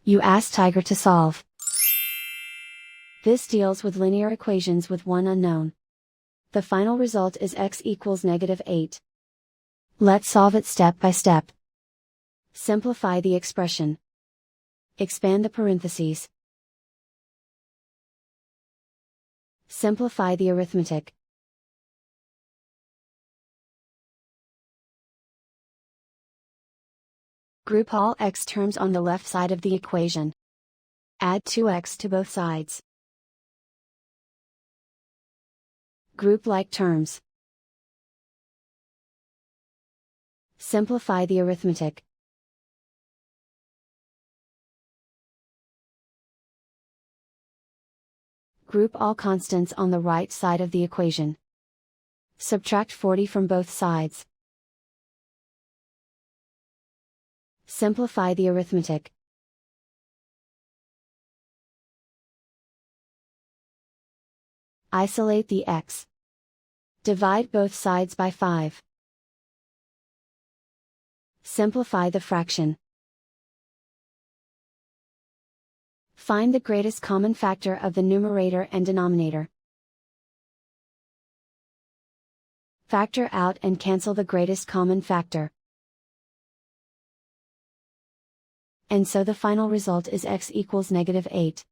You ask Tiger to solve. This deals with linear equations with one unknown. The final result is x equals -8. Let's solve it step by step. Simplify the expression. Expand the parentheses. Simplify the arithmetic. Group all x terms on the left side of the equation. Add 2x to both sides. Group like terms. Simplify the arithmetic. Group all constants on the right side of the equation. Subtract 40 from both sides. Simplify the arithmetic. Isolate the x. Divide both sides by 5. Simplify the fraction. Find the greatest common factor of the numerator and denominator. Factor out and cancel the greatest common factor. And so the final result is x equals -8.